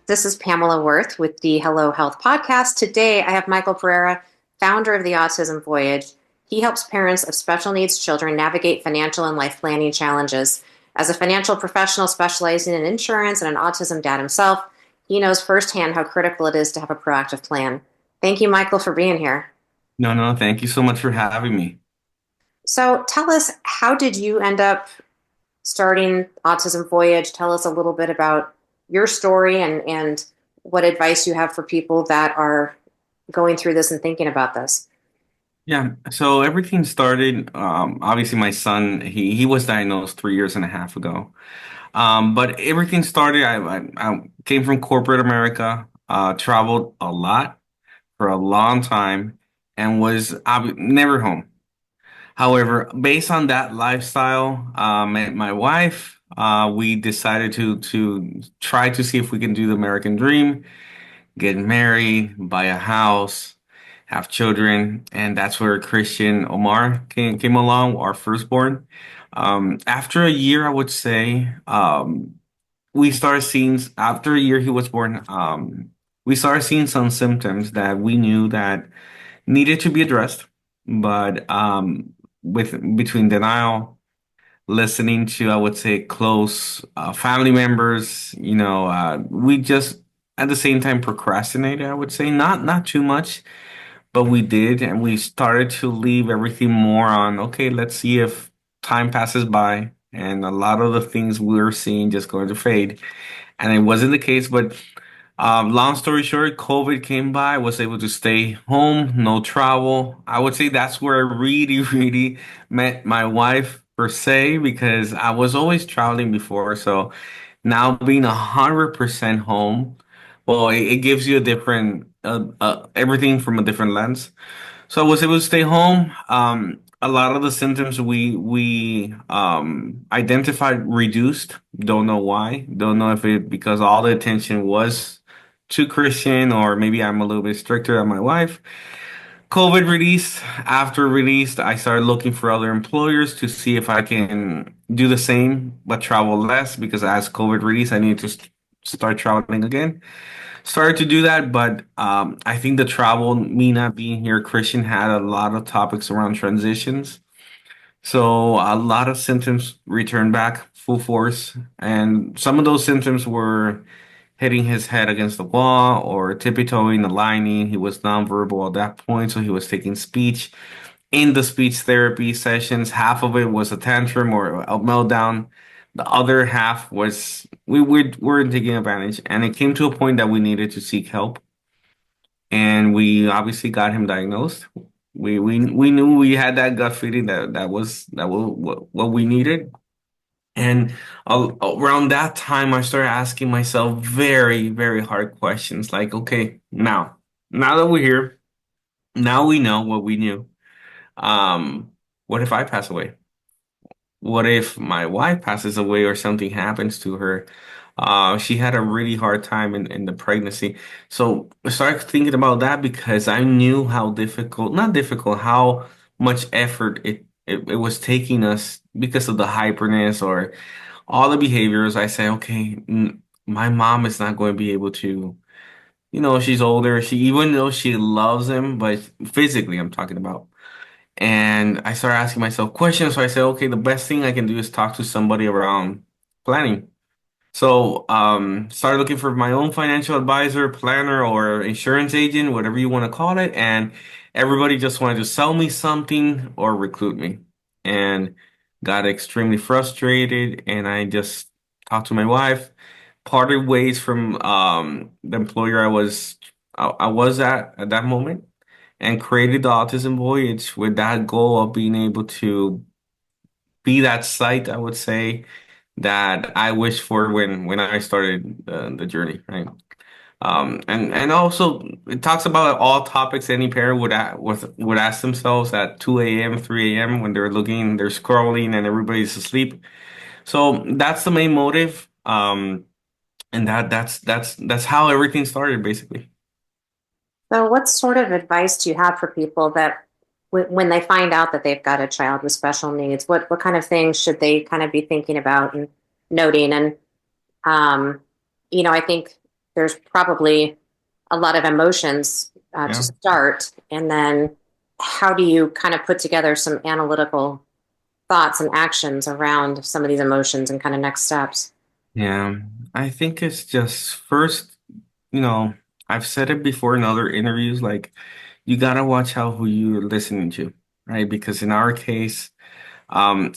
This is Pamela Worth with the Hello Health podcast. Today, I have Michael Pereira, founder of the Autism Voyage. He helps parents of special needs children navigate financial and life planning challenges. As a financial professional specializing in insurance and an autism dad himself, he knows firsthand how critical it is to have a proactive plan. Thank you, Michael, for being here. No, thank you so much for having me. So, tell us, how did you end up starting Autism Voyage? Tell us a little bit about your story and what advice you have for people that are going through this and thinking about this. Yeah, so everything started, obviously my son, he was diagnosed 3 years and a half ago. But everything started, I came from corporate America, traveled a lot for a long time and was never home. However, based on that lifestyle, met my wife, we decided to try to see if we can do the American dream, get married, buy a house, have children, and that's where Christian Omar came along, our firstborn. After a year, I would say, we started seeing, after a year he was born, we started seeing some symptoms that we knew that needed to be addressed, but with between denial, listening to, I would say, close family members, we just at the same time procrastinated, I would say, not too much, but we did, and we started to leave everything more on, okay, let's see if time passes by and a lot of the things we were seeing just going to fade. And it wasn't the case, but long story short, COVID came by, was able to stay home, no travel. I would say that's where I really, really met my wife per se, because I was always traveling before. So now being 100% home, well, it gives you a different, everything from a different lens. So I was able to stay home. A lot of the symptoms we identified reduced. Don't know why. Don't know if it because all the attention was to Christian, or maybe I'm a little bit stricter than my wife. COVID released. After released, I started looking for other employers to see if I can do the same but travel less, because as COVID released, I needed to start traveling again. Started to do that, but I think the travel, me not being here, Christian had a lot of topics around transitions. So a lot of symptoms returned back full force. And some of those symptoms were hitting his head against the wall or tippy-toeing, aligning. He was nonverbal at that point, so he was taking speech. In the speech therapy sessions, half of it was a tantrum or a meltdown. The other half was we weren't taking advantage, and it came to a point that we needed to seek help, and we obviously got him diagnosed. We knew we had that gut feeling that was what we needed, and around that time, I started asking myself very, very hard questions, like, okay, now that we're here, now we know what we knew. What if I pass away? What if my wife passes away or something happens to her? She had a really hard time in the pregnancy. So I started thinking about that because I knew how difficult, not difficult, how much effort it was taking us because of the hyperness or all the behaviors. I say, okay, my mom is not going to be able to, she's older. Even though she loves him, but physically, I'm talking about. And I started asking myself questions. So I said, okay, the best thing I can do is talk to somebody around planning. So, started looking for my own financial advisor, planner, or insurance agent, whatever you want to call it. And everybody just wanted to sell me something or recruit me. And got extremely frustrated. And I just talked to my wife, parted ways from the employer I was at that moment, and created the Autism Voyage with that goal of being able to be that site, I would say, that I wished for when I started the journey, right? And also it talks about all topics any parent would ask themselves at 2 a.m., 3 a.m. when they're looking, they're scrolling, and everybody's asleep. So that's the main motive. And that's how everything started, basically. So, what sort of advice do you have for people that when they find out that they've got a child with special needs, what kind of things should they kind of be thinking about and noting? And, um, I think there's probably a lot of emotions to Yeah. start. And then how do you kind of put together some analytical thoughts and actions around some of these emotions and kind of next steps? Yeah. I think it's just first, you know, I've said it before in other interviews, like you gotta watch out who you're listening to, right? Because in our case,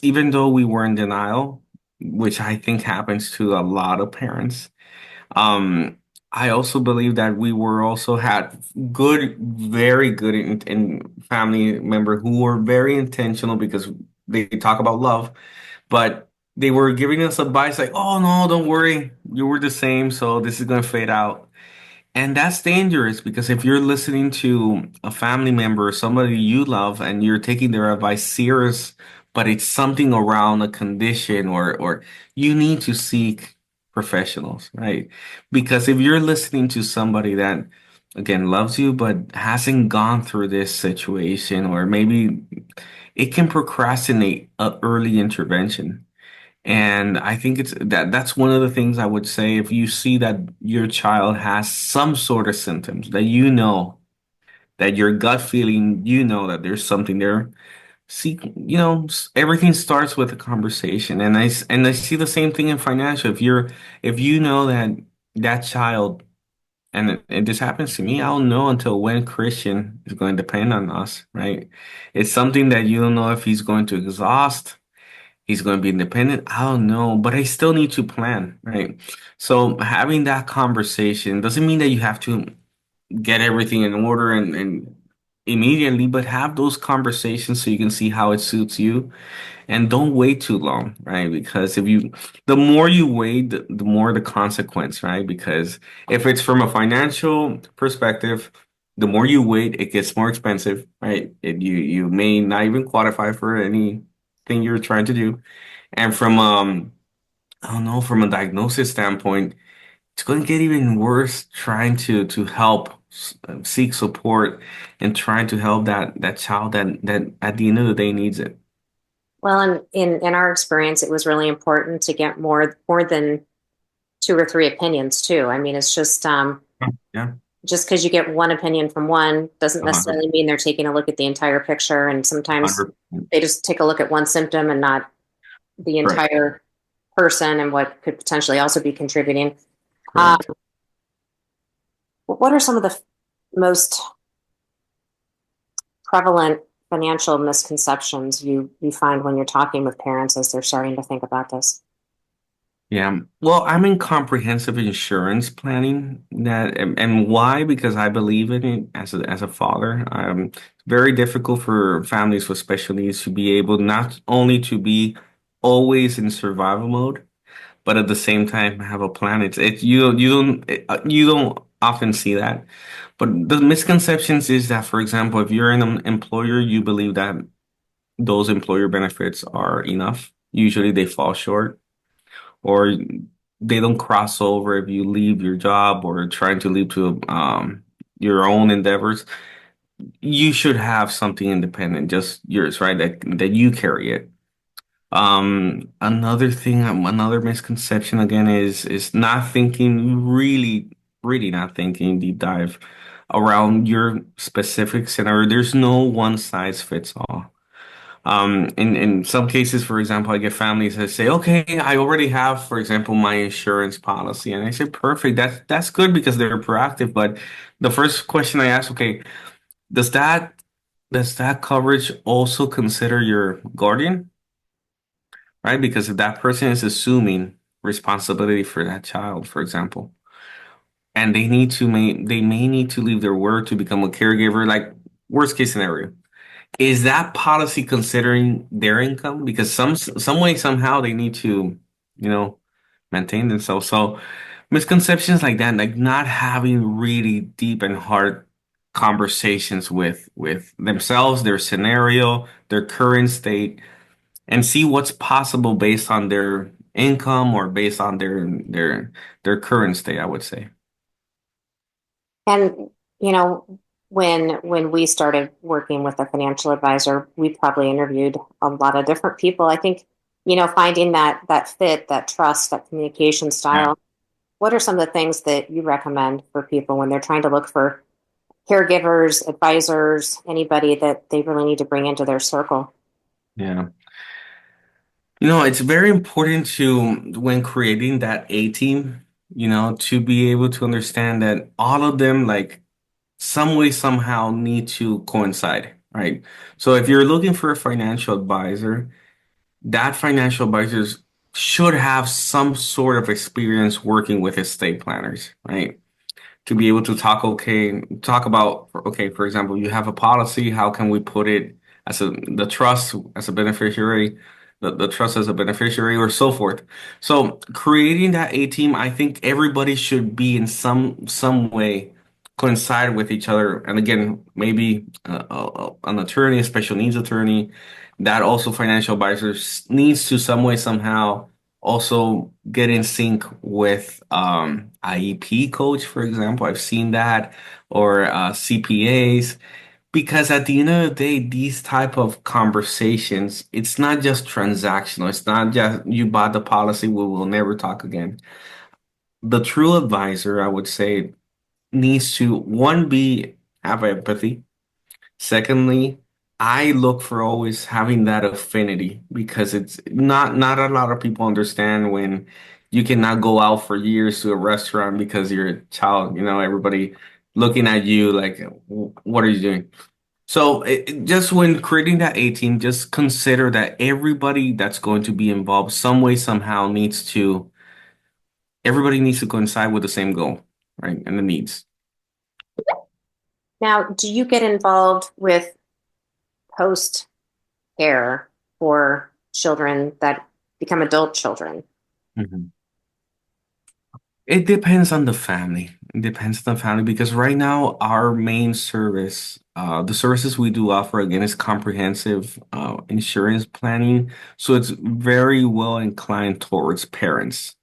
even though we were in denial, which I think happens to a lot of parents, um, I also believe that we were also had good, very good in family member who were very intentional because they talk about love, but they were giving us advice like, "Oh no, don't worry, you were the same, so this is gonna fade out." And that's dangerous because if you're listening to a family member or somebody you love and you're taking their advice serious, but it's something around a condition or you need to seek professionals, right? Because if you're listening to somebody that again loves you but hasn't gone through this situation or maybe it can procrastinate a early intervention. And I think that's one of the things I would say if you see that your child has some sort of symptoms that you know that your gut feeling, you know that there's something there. See, everything starts with a conversation. And I see the same thing in financial. If you know that that child and this happens to me, I'll know until when Christian is going to depend on us, right? It's something that you don't know if he's going to exhaust. He's going to be independent. I don't know, but I still need to plan, right? So having that conversation doesn't mean that you have to get everything in order and immediately, but have those conversations so you can see how it suits you and don't wait too long, right? Because the more you wait, the more the consequence, right? Because if it's from a financial perspective, the more you wait, it gets more expensive, right? You may not even qualify for anything you're trying to do. And from I don't know, from a diagnosis standpoint, it's going to get even worse trying to help seek support and trying to help that child that at the end of the day needs it. Well, and in our experience, it was really important to get more than two or three opinions too. I mean, it's Yeah, just because you get one opinion from one doesn't 100, necessarily mean they're taking a look at the entire picture. And sometimes 100%. they just take a look at one symptom and not the Correct. entire person and what could potentially also be contributing. Uh, Correct. what are some of the most prevalent financial misconceptions you find when you're talking with parents as they're starting to think about this? Yeah. Well, I'm in comprehensive insurance planning and why? Because I believe in it as a father. It's very difficult for families with special needs to be able not only to be always in survival mode, but at the same time have a plan. It's you don't often see that. But the misconceptions is that, for example, if you're an employer, you believe that those employer benefits are enough. Usually they fall short or they don't cross over if you leave your job or trying to leave to your own endeavors. You should have something independent, just yours, right? That you carry it. Another thing, another misconception again is not thinking really not thinking deep dive around your specific scenario. There's no one size fits all. In some cases, for example, I get families that say, "Okay, I already have, for example, my insurance policy," and I say, "Perfect. That's good because they're proactive." But the first question I ask, okay, does that coverage also consider your guardian? Right? Because if that person is assuming responsibility for that child, for example, and they may need to leave their work to become a caregiver, like worst case scenario. Is that policy considering their income? Because some way somehow they need to, you know, maintain themselves. So misconceptions like that, like not having really deep and hard conversations with themselves, their scenario, their current state, and see what's possible based on their income or based on their current state, I would say. And you know, when we started working with a financial advisor, we probably interviewed a lot of different people. I think, finding that fit, that trust, that communication Yeah. style what are some of the things that you recommend for people when they're trying to look for caregivers, advisors, anybody that they really need to bring into their circle? Yeah. It's very important to, when creating that A team, to be able to understand that all of them, like, some way, somehow need to coincide, right? So if you're looking for a financial advisor, that financial advisors should have some sort of experience working with estate planners, right? To be able to talk about, okay, for example, you have a policy, how can we put it as the trust as a beneficiary, the trust as a beneficiary, or so forth. So creating that A team, I think everybody should be in some way coincide with each other. And again, maybe an attorney, a special needs attorney, that also financial advisors needs to some way, somehow also get in sync with IEP coach, for example. I've seen that, or CPAs, because at the end of the day, these type of conversations, it's not just transactional. It's not just you bought the policy, we will never talk again. The true advisor, I would say, needs to, one, be have empathy. Secondly, I look for always having that affinity, because it's not a lot of people understand when you cannot go out for years to a restaurant because you're a child, everybody looking at you like, What are you doing?" So just when creating that A team, just consider that everybody that's going to be involved, some way, somehow, everybody needs to coincide with the same goal, right? And the needs. Now, do you get involved with post care for children that become adult children? Mhm. It depends on the family. It depends on the family, because right now our main service, the services we do offer, again, is comprehensive insurance planning. So it's very well inclined towards parents.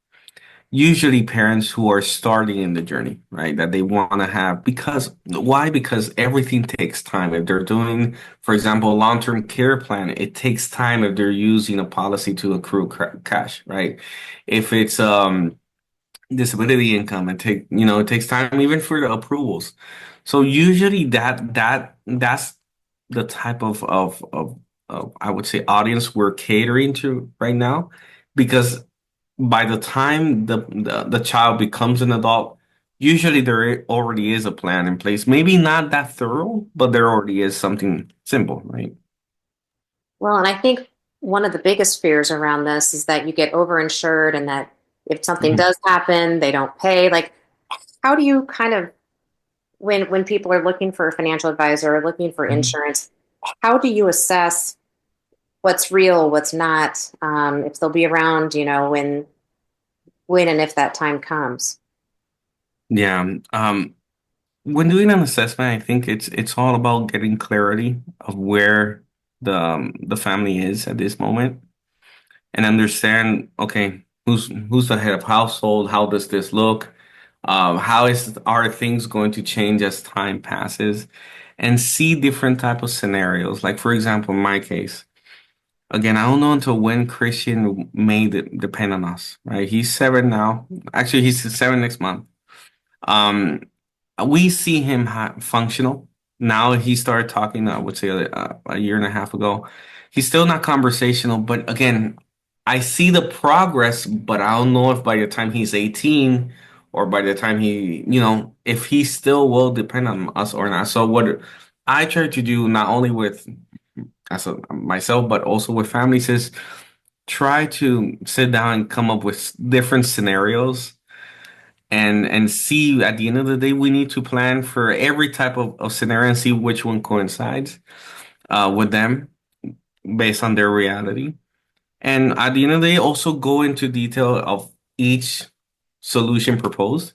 Usually parents who are starting in the journey, right? That they want to have, because why? Because everything takes time. If they're doing, for example, a long-term care plan, it takes time if they're using a policy to accrue cash, right? If it's disability income, it takes time even for the approvals. So usually that's the type of I would say audience we're catering to right now, because by the time the child becomes an adult, usually there already is a plan in place. Maybe not that thorough, but there already is something simple, right? Well, and I think one of the biggest fears around this is that you get overinsured and that if something Mhm. does happen, they don't pay. Like, how do you kind of, when people are looking for a financial advisor or looking for Mhm. insurance, how do you assess what's real, what's not, if they'll be around, when and if that time comes? Yeah. When doing an assessment, I think it's all about getting clarity of where the family is at this moment, and understand, okay, who's the head of household? How does this look? How are things going to change as time passes? And see different type of scenarios. Like, for example, in my case, again, I don't know until when Christian made it depend on us, right? He's 7 now. Actually, he's 7 next month. Um, we see him functional. Now he started talking, I would say a year and a half ago. He's still not conversational, but again, I see the progress, but I don't know if by the time he's 18, or by the time if he still will depend on us or not. So what I try to do, not only with myself, but also with families, is try to sit down and come up with different scenarios, and see, at the end of the day, we need to plan for every type of scenario and see which one coincides with them based on their reality. And at the end of the day, also go into detail of each solution proposed.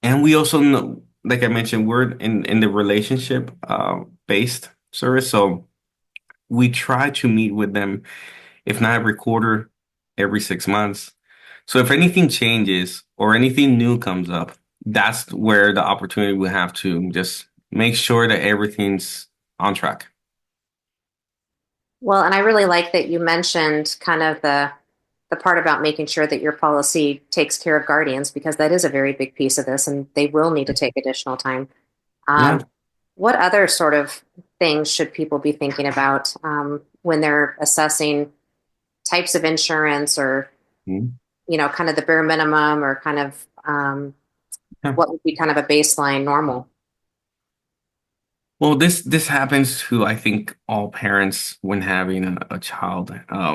And we also know, like I mentioned, we're in the relationship based service. So we try to meet with them, if not every quarter, every 6 months. So if anything changes or anything new comes up, that's where the opportunity we have to just make sure that everything's on track. Well, and I really like that you mentioned kind of the the part about making sure that your policy takes care of guardians, because that is a very big piece of this, and they will need to take additional time. Yeah. Um, what other sort of things should people be thinking about when they're assessing types of insurance, or Mhm. kind of the bare minimum, or kind of Yeah. what would be kind of a baseline normal? Well, this happens to I think all parents when having a child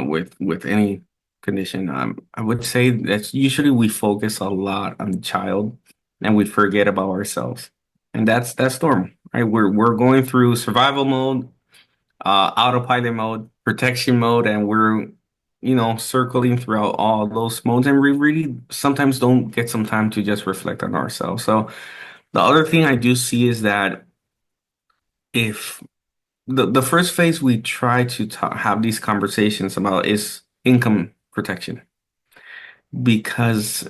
with any condition. I would say that usually we focus a lot on the child and we forget about ourselves, and that's normal, right? We're going through survival mode, autopilot mode, protection mode, and we're circling throughout all those modes, and we really sometimes don't get some time to just reflect on ourselves. So the other thing I do see is that if the first phase we try to have these conversations about is income protection, because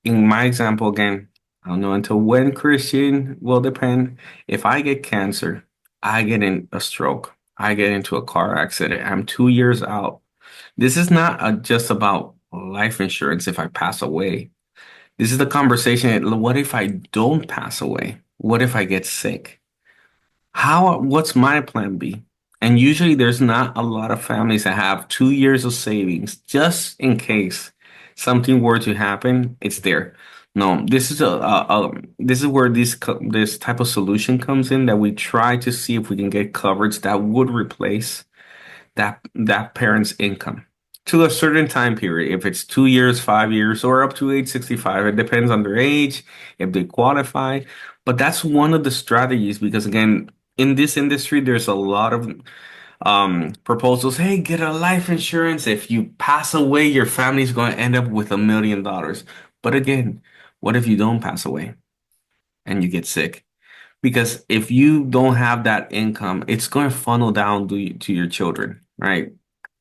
in my example again, I don't know until when, Christian, will depend. If I get cancer, I get in a stroke, I get into a car accident, I'm 2 years out. This is not just about life insurance if I pass away. This is the conversation. What if I don't pass away? What if I get sick? What's my plan B? And usually there's not a lot of families that have 2 years of savings just in case something were to happen, it's there. No, this is this is where this type of solution comes in, that we try to see if we can get coverage that would replace that parent's income to a certain time period. If it's 2 years, 5 years, or up to age 65, it depends on their age, if they qualify. But that's one of the strategies because again, in this industry, there's a lot of proposals. Hey, get a life insurance. If you pass away, your family's going to end up with $1 million. But again, what if you don't pass away and you get sick? Because if you don't have that income, it's going to funnel down to your children, right?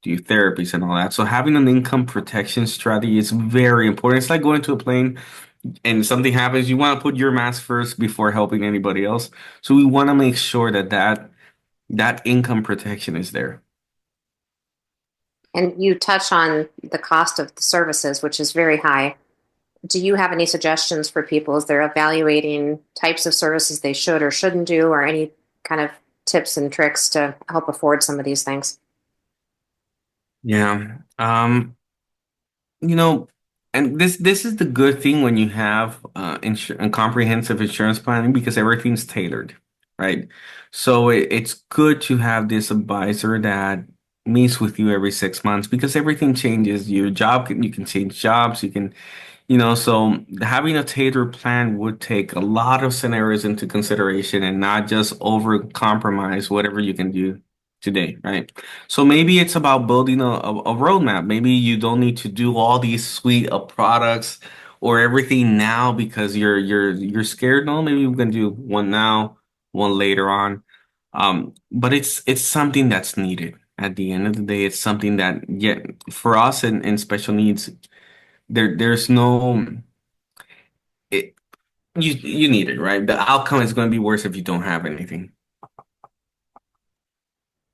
To your therapies and all that. So having an income protection strategy is very important. It's like going to a plane and something happens, you want to put your mask first before helping anybody else. So we want to make sure that income protection is there. And you touch on the cost of the services, which is very high. Do you have any suggestions for people as they're evaluating types of services they should or shouldn't do, or any kind of tips and tricks to help afford some of these things? Yeah. You know, and this is the good thing when you have comprehensive insurance planning because everything's tailored, right? So it's good to have this advisor that meets with you every 6 months because everything changes. You can change jobs, so having a tailored plan would take a lot of scenarios into consideration and not just over compromise whatever you can do today, right? So maybe it's about building a roadmap. Maybe you don't need to do all these suite of products or everything now because you're scared. No, maybe we can do one now, one later on. But it's something that's needed. At the end of the day, it's something that, yeah, for us in special needs, there's no it you need it, right? The outcome is going to be worse if you don't have anything.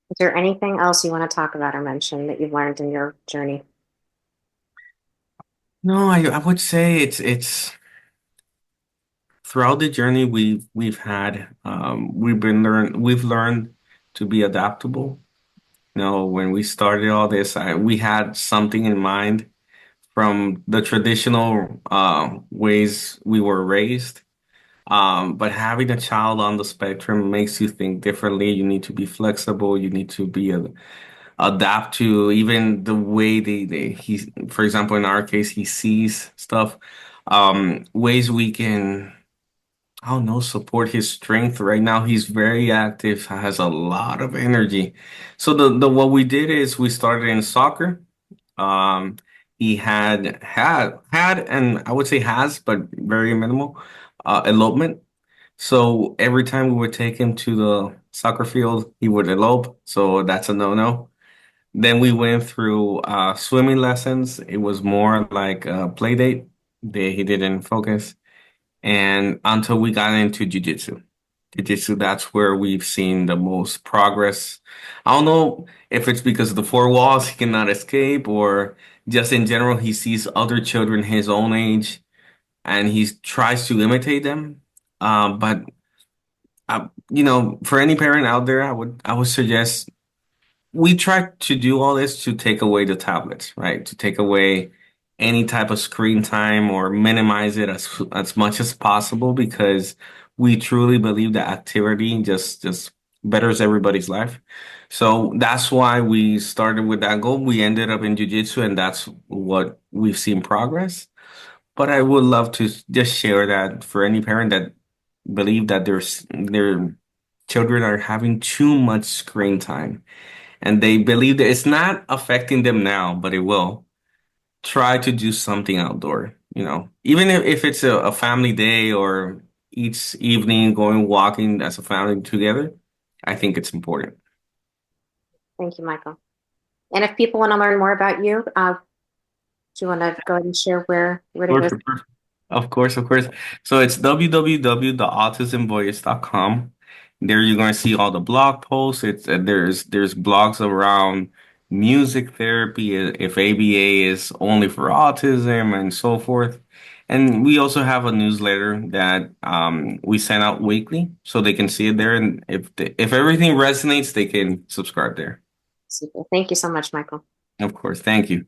Is there anything else you want to talk about or mention that you've learned in your journey? No, I would say it's throughout the journey we've had we've learned to be adaptable. When we started all this, we had something in mind from the traditional ways we were raised. But having a child on the spectrum makes you think differently. You need to be flexible. You need to be adapt to even the way for example, in our case, he sees stuff. Ways we can, I don't know, support his strength. Right now, he's very active, has a lot of energy. So the what we did is we started in soccer. Um, he had, and I would say has, but very minimal, elopement. So every time we would take him to the soccer field, he would elope. So that's a no-no. Then we went through swimming lessons. It was more like a play date. He didn't focus. And until we got into jiu-jitsu. Jiu-Jitsu, that's where we've seen the most progress. I don't know if it's because of the four walls he cannot escape, or just in general he sees other children his own age and he tries to imitate them. But for any parent out there, I would suggest we try to do all this to take away the tablets, right? To take away any type of screen time or minimize it as much as possible because we truly believe that activity just betters everybody's life. So that's why we started with that goal. We ended up in jiu-jitsu and that's what we've seen progress. But I would love to just share that for any parent that believe that their children are having too much screen time and they believe that it's not affecting them now, but it will. Try to do something outdoor, even if it's a family day or each evening going walking as a family together. I think it's important. Thank you, Michael. And if people want to learn more about you, do you want to go ahead and share where to go? Sure, sure. Of course, of course. So it's www.autismvoyage.com. There you're going to see all the blog posts. There's blogs around music therapy, if ABA is only for autism and so forth. And we also have a newsletter that we send out weekly, so they can see it there. And if everything resonates, they can subscribe there. Super. Thank you so much, Michael. Of course. Thank you.